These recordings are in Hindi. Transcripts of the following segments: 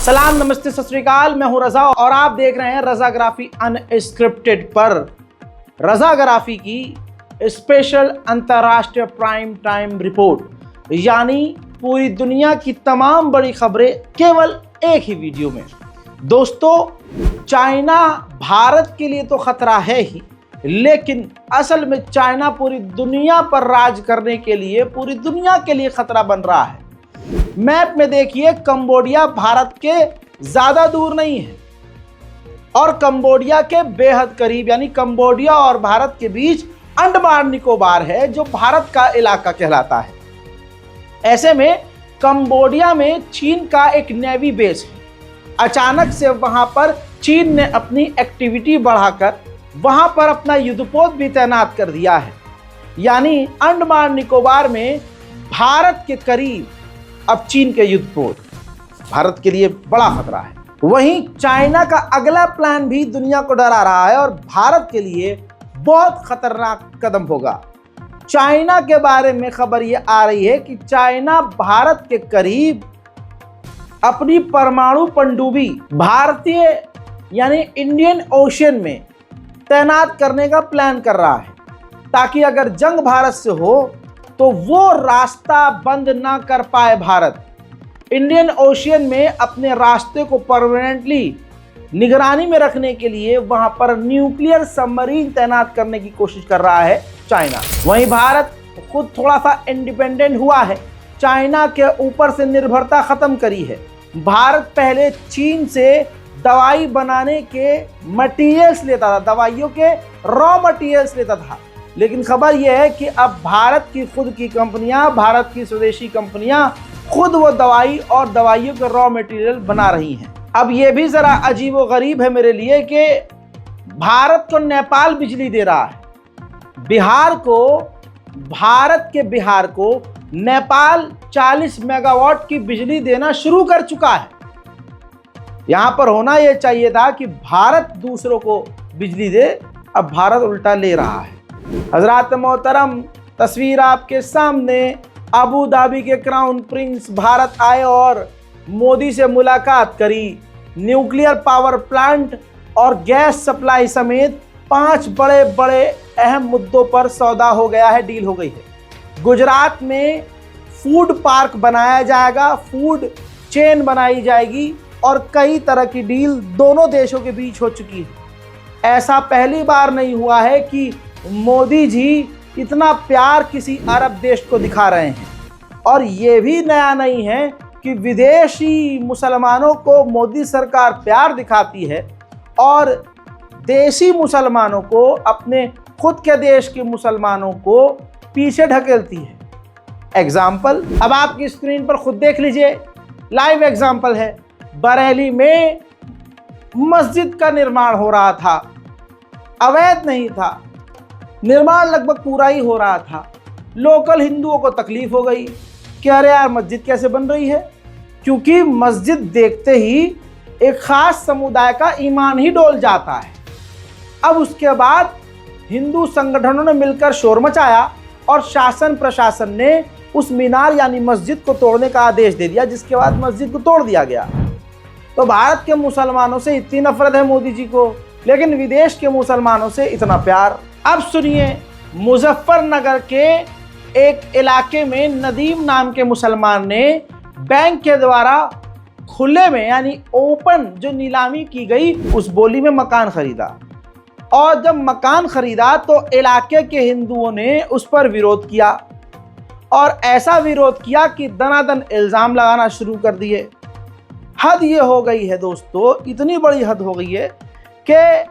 सलाम, नमस्ते, सत श्री अकाल। मैं हूं रजा और आप देख रहे हैं रजाग्राफी अनस्क्रिप्टेड पर। रजाग्राफी की स्पेशल अंतर्राष्ट्रीय प्राइम टाइम रिपोर्ट, यानी पूरी दुनिया की तमाम बड़ी खबरें केवल एक ही वीडियो में। दोस्तों, चाइना भारत के लिए तो खतरा है ही, लेकिन असल में चाइना पूरी दुनिया पर राज करने के लिए, पूरी दुनिया के लिए खतरा बन रहा है। मैप में देखिए, कंबोडिया भारत के ज्यादा दूर नहीं है और कंबोडिया के बेहद करीब, यानी कंबोडिया और भारत के बीच अंडमान निकोबार है, जो भारत का इलाका कहलाता है। ऐसे में कंबोडिया में चीन का एक नेवी बेस है। अचानक से वहां पर चीन ने अपनी एक्टिविटी बढ़ाकर वहां पर अपना युद्धपोत भी तैनात कर दिया है, यानी अंडमान निकोबार में भारत के करीब अब चीन के युद्धपोत भारत के लिए बड़ा खतरा है। वहीं चाइना का अगला प्लान भी दुनिया को डरा रहा है और भारत के लिए बहुत खतरनाक कदम होगा। चाइना के बारे में खबर यह आ रही है कि चाइना भारत के करीब अपनी परमाणु पनडुब्बी भारतीय यानी इंडियन ओशियन में तैनात करने का प्लान कर रहा है, ताकि अगर जंग भारत से हो तो वो रास्ता बंद ना कर पाए। भारत इंडियन ओशियन में अपने रास्ते को परमानेंटली निगरानी में रखने के लिए वहां पर न्यूक्लियर सबमरीन तैनात करने की कोशिश कर रहा है चाइना। वहीं भारत खुद थोड़ा सा इंडिपेंडेंट हुआ है, चाइना के ऊपर से निर्भरता खत्म करी है। भारत पहले चीन से दवाई बनाने के मटेरियल्स लेता था, दवाइयों के रॉ मटेरियल्स लेता था, लेकिन खबर यह है कि अब भारत की खुद की कंपनियां, भारत की स्वदेशी कंपनियां खुद वो दवाई और दवाइयों के रॉ मटेरियल बना रही हैं। अब ये भी जरा अजीब व गरीब है मेरे लिए कि भारत को नेपाल बिजली दे रहा है। भारत के बिहार को नेपाल 40 मेगावाट की बिजली देना शुरू कर चुका है। यहां पर होना यह चाहिए था कि भारत दूसरों को बिजली दे, अब भारत उल्टा ले रहा है। हजरात मोहतरम, तस्वीर आपके सामने। अबू धाबी के क्राउन प्रिंस भारत आए और मोदी से मुलाकात करी। न्यूक्लियर पावर प्लांट और गैस सप्लाई समेत 5 बड़े बड़े अहम मुद्दों पर सौदा हो गया है, डील हो गई है। गुजरात में फूड पार्क बनाया जाएगा, फूड चेन बनाई जाएगी और कई तरह की डील दोनों देशों के बीच हो चुकी है। ऐसा पहली बार नहीं हुआ है कि मोदी जी इतना प्यार किसी अरब देश को दिखा रहे हैं। और ये भी नया नहीं है कि विदेशी मुसलमानों को मोदी सरकार प्यार दिखाती है और देसी मुसलमानों को, अपने खुद के देश के मुसलमानों को पीछे ढकेलती है। एग्जाम्पल अब आपकी स्क्रीन पर खुद देख लीजिए, लाइव एग्जाम्पल है। बरेली में मस्जिद का निर्माण हो रहा था, अवैध नहीं था, निर्माण लगभग पूरा ही हो रहा था। लोकल हिंदुओं को तकलीफ हो गई कि अरे यार, मस्जिद कैसे बन रही है, क्योंकि मस्जिद देखते ही एक खास समुदाय का ईमान ही डोल जाता है। अब उसके बाद हिंदू संगठनों ने मिलकर शोर मचाया और शासन प्रशासन ने उस मीनार यानी मस्जिद को तोड़ने का आदेश दे दिया, जिसके बाद मस्जिद को तोड़ दिया गया। तो भारत के मुसलमानों से इतनी नफरत है मोदी जी को, लेकिन विदेश के मुसलमानों से इतना प्यार। अब सुनिए, मुजफ्फरनगर के एक इलाके में नदीम नाम के मुसलमान ने बैंक के द्वारा खुले में यानी ओपन जो नीलामी की गई उस बोली में मकान खरीदा। और जब मकान खरीदा तो इलाके के हिंदुओं ने उस पर विरोध किया और ऐसा विरोध किया कि दनादन इल्ज़ाम लगाना शुरू कर दिए। हद ये हो गई है दोस्तों, इतनी बड़ी हद हो गई है कि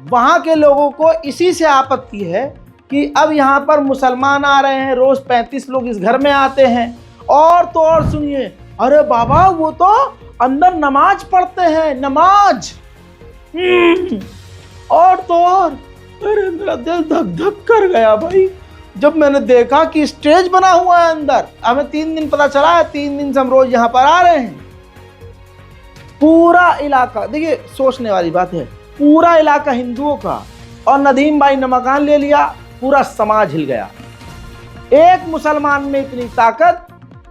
वहाँ के लोगों को इसी से आपत्ति है कि अब यहाँ पर मुसलमान आ रहे हैं, रोज़ 35 लोग इस घर में आते हैं। और तो और सुनिए, अरे बाबा वो तो अंदर नमाज पढ़ते हैं, नमाज। और तो और अरे मेरा दिल धक धक कर गया भाई, जब मैंने देखा कि स्टेज बना हुआ है अंदर। हमें 3 दिन पता चला है, 3 दिन से हम रोज यहाँ पर आ रहे हैं। पूरा इलाका, देखिए सोचने वाली बात है, पूरा इलाका हिंदुओं का, और नदीम भाई ने मकान ले लिया, पूरा समाज हिल गया। एक मुसलमान में इतनी ताकत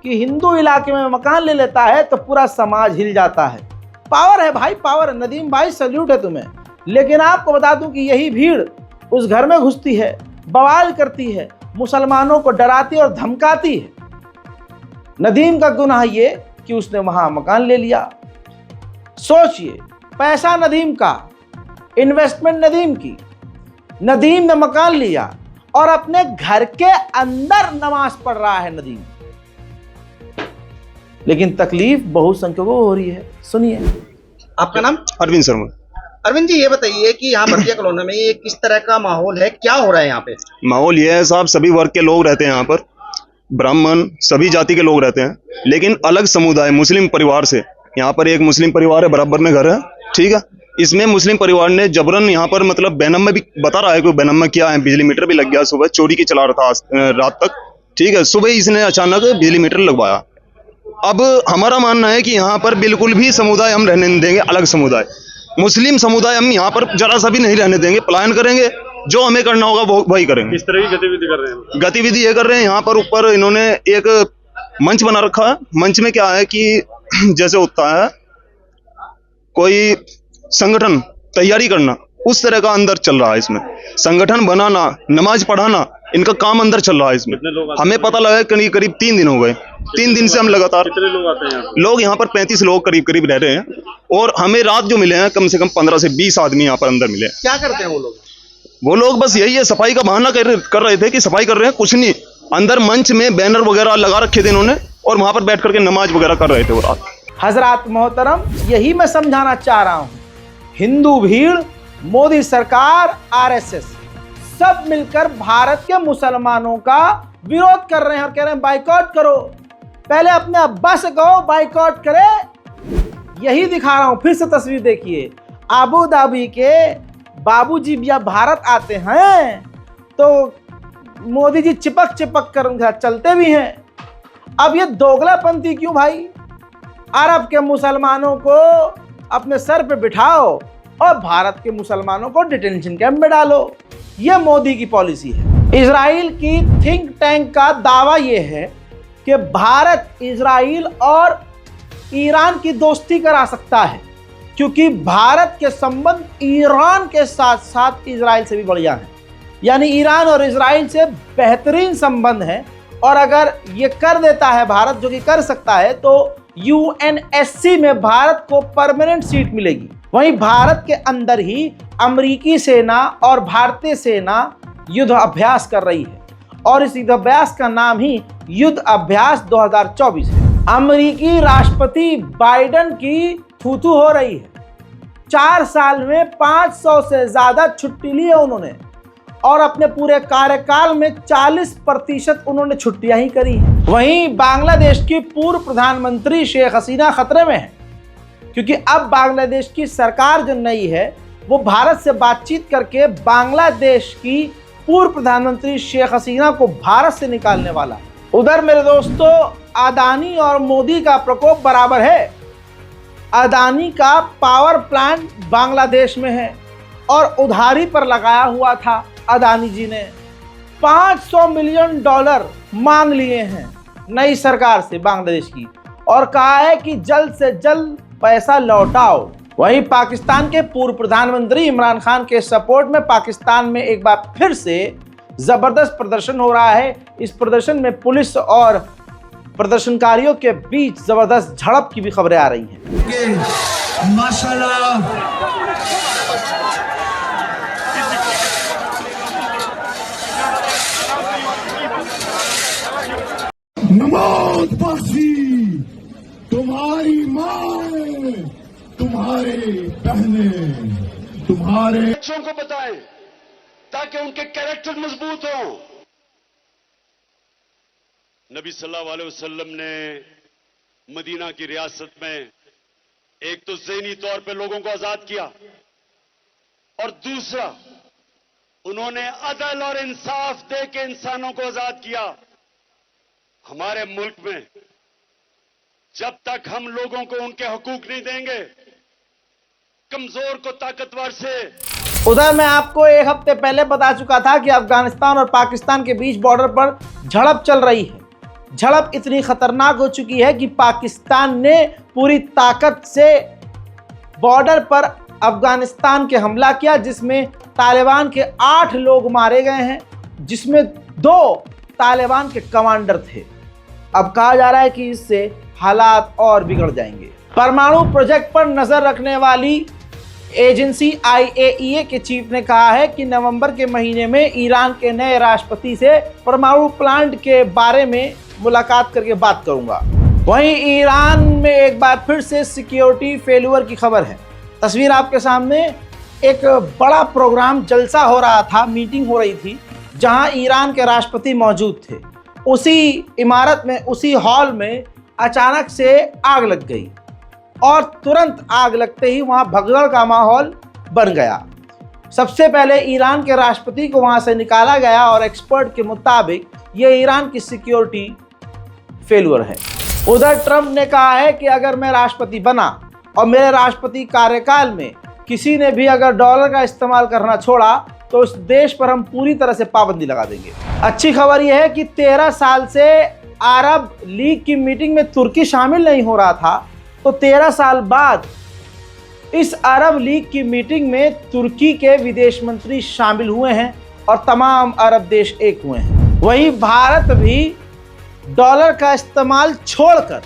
कि हिंदू इलाके में मकान ले लेता है तो पूरा समाज हिल जाता है। पावर है भाई, पावर। नदीम भाई सल्यूट है तुम्हें। लेकिन आपको बता दूं कि यही भीड़ उस घर में घुसती है, बवाल करती है, मुसलमानों को डराती और धमकाती है। नदीम का गुनाह ये कि उसने वहां मकान ले लिया। सोचिए, पैसा नदीम का, इन्वेस्टमेंट नदीम की, नदीम ने मकान लिया और अपने घर के अंदर नमाज पढ़ रहा है नदीम। लेकिन तकलीफ बहुसंख्यकों को हो रही है। सुनिए। आपका नाम? अरविंद शर्मा। अरविंद जी, ये बताइए कि यहाँ भरतिया कॉलोनी में ये किस तरह का माहौल है, क्या हो रहा है यहाँ पे? माहौल ये है साहब, सभी वर्ग के लोग रहते हैं यहाँ पर, ब्राह्मण सभी जाति के लोग रहते हैं, लेकिन अलग समुदाय मुस्लिम परिवार से। यहाँ पर एक मुस्लिम परिवार है, बराबर में घर है, ठीक है। इसमें मुस्लिम परिवार ने जबरन यहाँ पर मतलब बैनम में भी बता रहा है कि बैनम में क्या है, बिजली मीटर भी लग गया, सुबह चोरी की चला रहा था रात तक, ठीक है। सुबह इसने अचानक बिजली मीटर लगवाया। अब हमारा मानना है कि यहाँ पर बिल्कुल भी समुदाय हम रहने नहीं देंगे, अलग समुदाय मुस्लिम समुदाय हम यहाँ पर जरा सा भी नहीं रहने देंगे। पलायन करेंगे, जो हमें करना होगा वो वही करेंगे। किस तरह की गतिविधि कर रहे हैं? गतिविधि ये कर रहे हैं, यहाँ पर ऊपर इन्होंने एक मंच बना रखा है। मंच में क्या है कि जैसे होता है कोई संगठन तैयारी करना, उस तरह का अंदर चल रहा है इसमें। संगठन बनाना, नमाज पढ़ाना, इनका काम अंदर चल रहा है इसमें। हमें पता लगा करीब करीब 3 दिन हो गए। 3 दिन से हम लगातार, कितने लोग आते हैं? लोग यहाँ पर 35 लोग करीब करीब रह रहे हैं। और हमें रात जो मिले हैं कम से कम 15 से 20 आदमी यहाँ पर अंदर मिले हैं। क्या करते हैं वो लोग? वो लोग बस यही है, सफाई का बहाना कर रहे थे कि सफाई कर रहे हैं, कुछ नहीं। अंदर मंच में बैनर वगैरह लगा रखे थे इन्होंने और वहां पर बैठ करके नमाज वगैरह कर रहे थे वो रात। हजरात मोहतरम, यही मैं समझाना चाह रहा हूं। हिंदू भीड़, मोदी सरकार, आरएसएस सब मिलकर भारत के मुसलमानों का विरोध कर रहे हैं और कह रहे हैं बाइकआउट करो। पहले अपने अब्बा से कहो बाइकआउट करे। यही दिखा रहा हूं, फिर से तस्वीर देखिए। आबू धाबी के बाबूजी या भारत आते हैं तो मोदी जी चिपक चिपक कर चलते भी हैं। अब ये दोगलापंथी क्यों भाई? अरब के मुसलमानों को अपने सर पे बिठाओ और भारत के मुसलमानों को डिटेंशन कैंप में डालो। ये मोदी की पॉलिसी है। इजराइल की थिंक टैंक का दावा यह है कि भारत इजराइल और ईरान की दोस्ती करा सकता है, क्योंकि भारत के संबंध ईरान के साथ साथ इजराइल से भी बढ़िया हैं। यानी ईरान और इजराइल से बेहतरीन संबंध है। और अगर ये कर देता है भारत, जो कि कर सकता है, तो यूएनएससी में भारत को परमानेंट सीट मिलेगी। वहीं भारत के अंदर ही अमेरिकी सेना और भारतीय सेना युद्ध अभ्यास कर रही है और इस युद्ध अभ्यास का नाम ही युद्ध अभ्यास 2024 है। अमेरिकी राष्ट्रपति बाइडेन की थू-थू हो रही है। 4 साल में 500 से ज्यादा छुट्टी ली है उन्होंने और अपने पूरे कार्यकाल में 40% उन्होंने छुट्टियां ही करी हैं। वहीं बांग्लादेश की पूर्व प्रधानमंत्री शेख हसीना खतरे में है, क्योंकि अब बांग्लादेश की सरकार जो नई है वो भारत से बातचीत करके बांग्लादेश की पूर्व प्रधानमंत्री शेख हसीना को भारत से निकालने वाला है। उधर मेरे दोस्तों, अदानी और मोदी का प्रकोप बराबर है। अदानी का पावर प्लांट बांग्लादेश में है और उधारी पर लगाया हुआ था। अदानी जी ने $500 मिलियन मांग लिए हैं नई सरकार से बांग्लादेश की और कहा है कि जल्द से जल्द पैसा लौटाओ। वहीं पाकिस्तान के पूर्व प्रधानमंत्री इमरान खान के सपोर्ट में पाकिस्तान में एक बार फिर से जबरदस्त प्रदर्शन हो रहा है। इस प्रदर्शन में पुलिस और प्रदर्शनकारियों के बीच जबरदस्त झड़प की भी खबरें आ रही हैं। माशाल्लाह नमाज बख्शी तुम्हारी माँ, तुम्हारे बहने, तुम्हारे बच्चों को बताएं ताकि उनके कैरेक्टर मजबूत हो। नबी सल्लल्लाहु अलैहि वसल्लम ने मदीना की रियासत में एक तो ज़हनी तौर पे लोगों को आजाद किया और दूसरा उन्होंने अदल और इंसाफ दे के इंसानों को आजाद किया। हमारे मुल्क में जब तक हम लोगों को उनके हकूक नहीं देंगे, कमजोर को ताकतवर से। उधर मैं आपको एक हफ्ते पहले बता चुका था कि अफगानिस्तान और पाकिस्तान के बीच बॉर्डर पर झड़प चल रही है झड़प इतनी खतरनाक हो चुकी है कि पाकिस्तान ने पूरी ताकत से बॉर्डर पर अफगानिस्तान के हमला किया, जिसमें तालिबान के 8 लोग मारे गए हैं, जिसमें 2 तालिबान के कमांडर थे। अब कहा जा रहा है कि इससे हालात और बिगड़ जाएंगे। परमाणु प्रोजेक्ट पर नजर रखने वाली एजेंसी IAEA के चीफ ने कहा है कि नवंबर के महीने में ईरान के नए राष्ट्रपति से परमाणु प्लांट के बारे में मुलाकात करके बात करूंगा। वहीं ईरान में एक बार फिर से सिक्योरिटी फेल्यूर की खबर है। तस्वीर आपके सामने, एक बड़ा प्रोग्राम जलसा हो रहा था, मीटिंग हो रही थी, जहां ईरान के राष्ट्रपति मौजूद थे। उसी इमारत में, उसी हॉल में अचानक से आग लग गई और तुरंत आग लगते ही वहां भगदड़ का माहौल बन गया। सबसे पहले ईरान के राष्ट्रपति को वहां से निकाला गया और एक्सपर्ट के मुताबिक ये ईरान की सिक्योरिटी फेल्यूर है। उधर ट्रंप ने कहा है कि अगर मैं राष्ट्रपति बना और मेरे राष्ट्रपति कार्यकाल में किसी ने भी अगर डॉलर का इस्तेमाल करना छोड़ा तो उस देश पर हम पूरी तरह से पाबंदी लगा देंगे। अच्छी खबर यह है कि 13 साल से अरब लीग की मीटिंग में तुर्की शामिल नहीं हो रहा था, तो 13 साल बाद इस अरब लीग की मीटिंग में तुर्की के विदेश मंत्री शामिल हुए हैं और तमाम अरब देश एक हुए हैं। वहीं भारत भी डॉलर का इस्तेमाल छोड़कर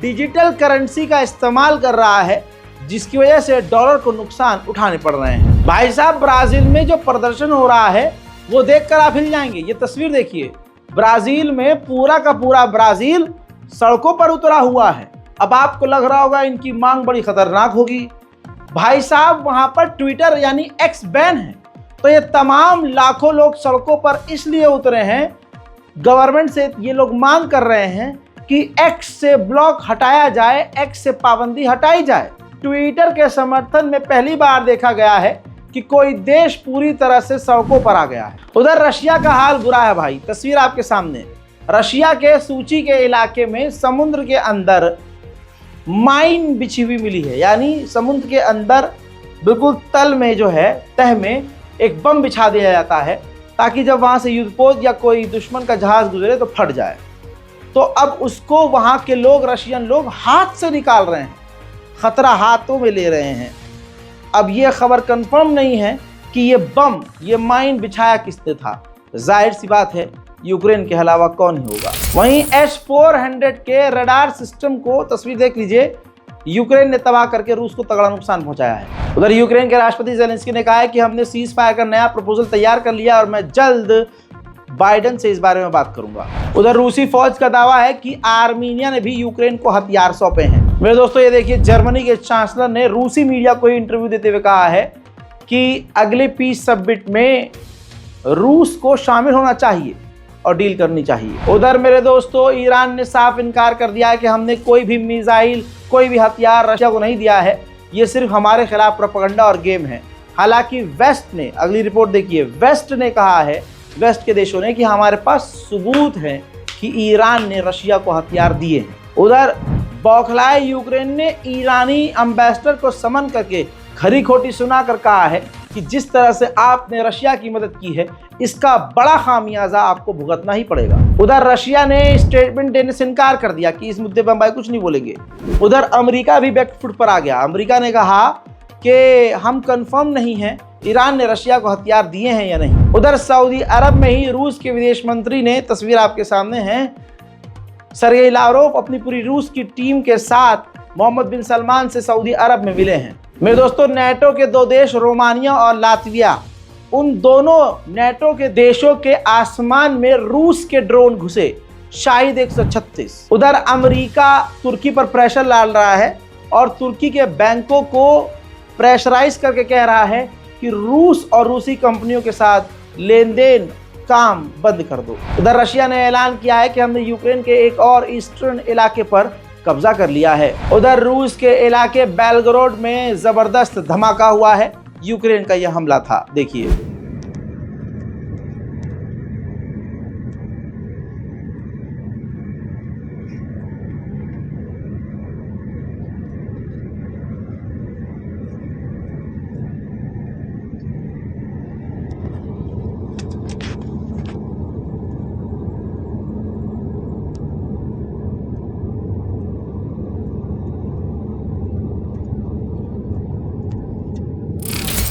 डिजिटल करेंसी का इस्तेमाल कर रहा है, जिसकी वजह से डॉलर को नुकसान उठाने पड़ रहे हैं। भाई साहब, ब्राजील में जो प्रदर्शन हो रहा है वो देखकर आप हिल जाएंगे। ये तस्वीर देखिए, ब्राजील में पूरा का पूरा ब्राजील सड़कों पर उतरा हुआ है। अब आपको लग रहा होगा इनकी मांग बड़ी खतरनाक होगी। भाई साहब, वहां पर ट्विटर यानी एक्स बैन है, तो ये तमाम लाखों लोग सड़कों पर इसलिए उतरे हैं, गवर्नमेंट से ये लोग मांग कर रहे हैं कि एक्स से ब्लॉक हटाया जाए, एक्स से पाबंदी हटाई जाए। ट्विटर के समर्थन में पहली बार देखा गया है कि कोई देश पूरी तरह से सड़कों पर आ गया है। उधर रशिया का हाल बुरा है भाई। तस्वीर आपके सामने, रशिया के सूची के इलाके में समुद्र के अंदर माइन बिछी हुई मिली है, यानी समुद्र के अंदर बिल्कुल तल में जो है, तह में एक बम बिछा दिया जाता है ताकि जब वहां से युद्धपोत या कोई दुश्मन का जहाज गुजरे तो फट जाए। तो अब उसको वहां के लोग, रशियन लोग हाथ से निकाल रहे हैं, खतरा हाथों में ले रहे हैं। अब ये खबर कंफर्म नहीं है कि ये बम, ये माइन बिछाया किसने था। जाहिर सी बात है यूक्रेन के अलावा कौन ही होगा। वहीं S-400 के रडार सिस्टम को, तस्वीर देख लीजिए, यूक्रेन ने तबाह करके रूस को तगड़ा नुकसान पहुंचाया है। उधर यूक्रेन के राष्ट्रपति ज़ेलेंस्की ने कहा है कि हमने सीज फायर का नया प्रपोजल तैयार कर लिया और मैं जल्द बाइडेन से इस बारे में बात करूंगा। उधर रूसी फौज का दावा है कि आर्मीनिया ने भी यूक्रेन को हथियार सौंपे हैं। मेरे दोस्तों, ये देखिए, जर्मनी के चांसलर ने रूसी मीडिया को इंटरव्यू देते हुए कहा है कि अगले पीस समिट में रूस को शामिल होना चाहिए और डील करनी चाहिए। उधर मेरे दोस्तों, ईरान ने साफ इनकार कर दिया है कि हमने कोई भी मिसाइल, कोई भी हथियार रशिया को नहीं दिया है, ये सिर्फ हमारे खिलाफ प्रोपेगेंडा और गेम है। हालांकि वेस्ट ने, अगली रिपोर्ट देखिए, वेस्ट ने कहा है, वेस्ट के देशों ने, कि हमारे पास सबूत है कि ईरान ने रशिया को हथियार दिए हैं। उधर बौखलाए यूक्रेन ने ईरानी एम्बेसडर को समन करके खरी खोटी सुनाकर कहा है कि जिस तरह से आपने रशिया की मदद की है, इसका बड़ा खामियाजा आपको भुगतना ही पड़ेगा। उधर रशिया ने स्टेटमेंट देने से इनकार कर दिया कि इस मुद्दे पर हम भाई कुछ नहीं बोलेंगे। उधर अमेरिका भी बैकफुट पर आ गया। अमेरिका ने कहा कि हम कंफर्म नहीं हैं ईरान ने रशिया को हथियार दिए हैं या नहीं। उधर सऊदी अरब में ही रूस के विदेश मंत्री ने, तस्वीर आपके सामने है, सर्गेई लावरोव अपनी पूरी रूस की टीम के साथ मोहम्मद बिन सलमान से सऊदी अरब में मिले हैं। मेरे दोस्तों, नेटो के 2 देश रोमानिया और लातविया, उन दोनों नेटो के देशों के आसमान में रूस के ड्रोन घुसे, शाहिद 136। उधर अमेरिका तुर्की पर प्रेशर डाल रहा है और तुर्की के बैंकों को प्रेशराइज करके कह रहा है कि रूस और रूसी कंपनियों के साथ लेन देन, काम बंद कर दो। उधर रशिया ने ऐलान किया है कि हमने यूक्रेन के एक और ईस्टर्न इलाके पर कब्जा कर लिया है। उधर रूस के इलाके बेलग्रोड में जबरदस्त धमाका हुआ है। यूक्रेन का यह हमला था, देखिए।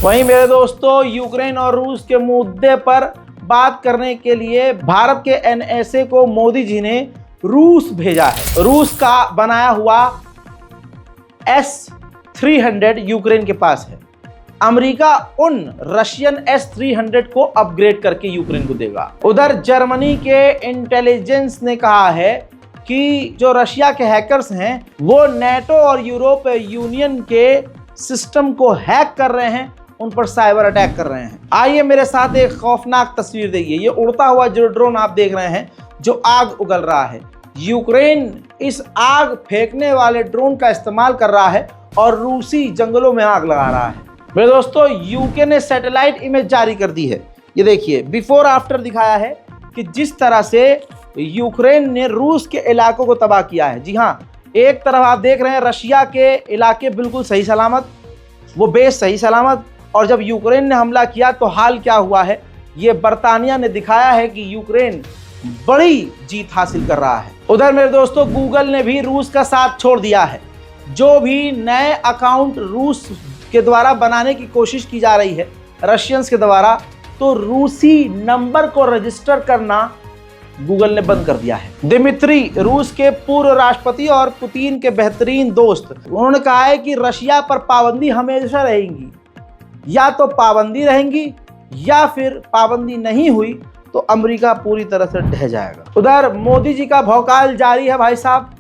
वहीं मेरे दोस्तों, यूक्रेन और रूस के मुद्दे पर बात करने के लिए भारत के एनएसए को मोदी जी ने रूस भेजा है। रूस का बनाया हुआ S-300 यूक्रेन के पास है। अमेरिका उन रशियन S-300 को अपग्रेड करके यूक्रेन को देगा। उधर जर्मनी के इंटेलिजेंस ने कहा है कि जो रशिया के हैकर्स हैं वो नेटो और यूरोपीय यूनियन के सिस्टम को हैक कर रहे हैं, उन पर साइबर अटैक कर रहे हैं। आइए मेरे साथ एक खौफनाक तस्वीर देखिए। ये उड़ता हुआ जो ड्रोन आप देख रहे हैं, जो आग उगल रहा है, यूक्रेन इस आग फेंकने वाले ड्रोन का इस्तेमाल कर रहा है और रूसी जंगलों में आग लगा रहा है। मेरे दोस्तों, यूके ने सैटेलाइट इमेज जारी कर दी है। ये देखिए, बिफोर आफ्टर दिखाया है कि जिस तरह से यूक्रेन ने रूस के इलाकों को तबाह किया है। जी हाँ, एक तरफ आप देख रहे हैं रशिया के इलाके बिल्कुल सही सलामत, वो बेस सही सलामत, और जब यूक्रेन ने हमला किया तो हाल क्या हुआ है, ये बर्तानिया ने दिखाया है कि यूक्रेन बड़ी जीत हासिल कर रहा है। उधर मेरे दोस्तों, गूगल ने भी रूस का साथ छोड़ दिया है। जो भी नए अकाउंट रूस के द्वारा बनाने की कोशिश की जा रही है रशियंस के द्वारा, तो रूसी नंबर को रजिस्टर करना गूगल ने बंद कर दिया है। दिमित्री, रूस के पूर्व राष्ट्रपति और पुतिन के बेहतरीन दोस्त, उन्होंने कहा है कि रशिया पर पाबंदी हमेशा रहेगी, या तो पाबंदी रहेंगी या फिर पाबंदी नहीं हुई तो अमेरिका पूरी तरह से ढह जाएगा। उधर मोदी जी का भौकाल जारी है भाई साहब।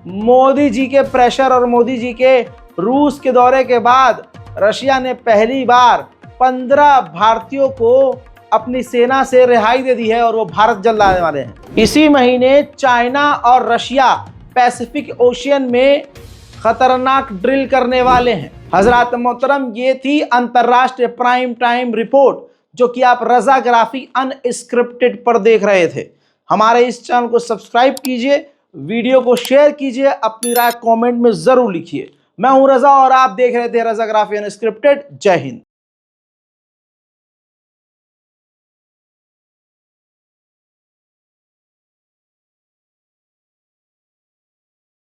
मोदी जी के प्रेशर और मोदी जी के रूस के दौरे के बाद रशिया ने पहली बार 15 भारतीयों को अपनी सेना से रिहाई दे दी है और वो भारत जल्द आने वाले हैं। इसी महीने चाइना और रशिया पैसिफिक ओशियन में खतरनाक ड्रिल करने वाले हैं। हजरात मोहतरम, ये थी अंतर्राष्ट्रीय प्राइम टाइम रिपोर्ट जो कि आप रजाग्राफी अनस्क्रिप्टेड पर देख रहे थे। हमारे इस चैनल को सब्सक्राइब कीजिए, वीडियो को शेयर कीजिए, अपनी राय कमेंट में जरूर लिखिए। मैं हूं रजा और आप देख रहे थे रजाग्राफी अनस्क्रिप्टेड। जय हिंद।